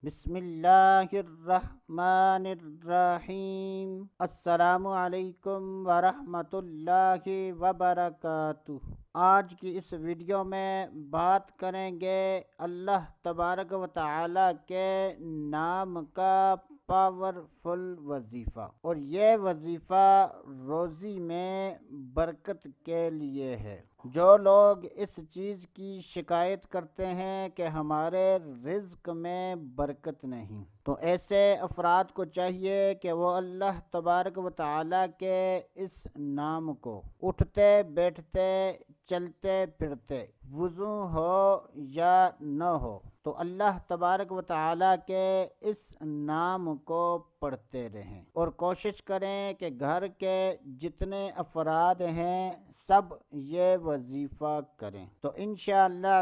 بسم اللہ الرحمن الرحیم۔ السلام علیکم ورحمۃ اللہ وبرکاتہ۔ آج کی اس ویڈیو میں بات کریں گے اللہ تبارک و تعالی کے نام کا پاورفل وظیفہ، اور یہ وظیفہ روزی میں برکت کے لیے ہے۔ جو لوگ اس چیز کی شکایت کرتے ہیں کہ ہمارے رزق میں برکت نہیں، تو ایسے افراد کو چاہیے کہ وہ اللہ تبارک و تعالی کے اس نام کو اٹھتے بیٹھتے چلتے پھرتے، وضو ہو یا نہ ہو، تو اللہ تبارک و تعالی کے اس نام کو پڑھتے رہیں، اور کوشش کریں کہ گھر کے جتنے افراد ہیں سب یہ وظیفہ کریں، تو انشاءاللہ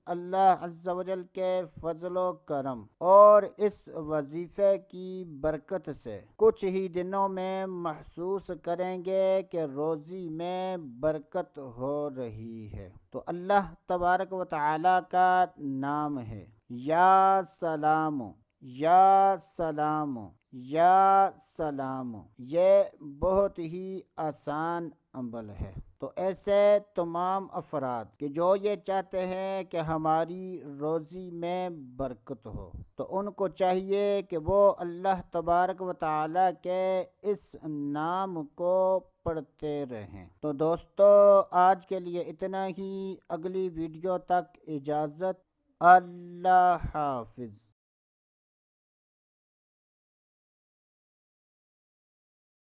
اللہ عز و جل کے فضل و کرم اور اس وظیفے کی برکت سے کچھ ہی دنوں میں محسوس کریں گے کہ روزی میں برکت ہو رہی ہے۔ تو اللہ تبارک و تعالی کا نام ہے یا سلام، یا سلام، یا سلام۔ یہ بہت ہی آسان عمل ہے۔ تو ایسے تمام افراد کہ جو یہ چاہتے ہیں کہ ہماری روزی میں برکت ہو، تو ان کو چاہیے کہ وہ اللہ تبارک و تعالی کے اس نام کو پڑھتے رہیں۔ تو دوستو، آج کے لیے اتنا ہی۔ اگلی ویڈیو تک اجازت۔ اللہ حافظ۔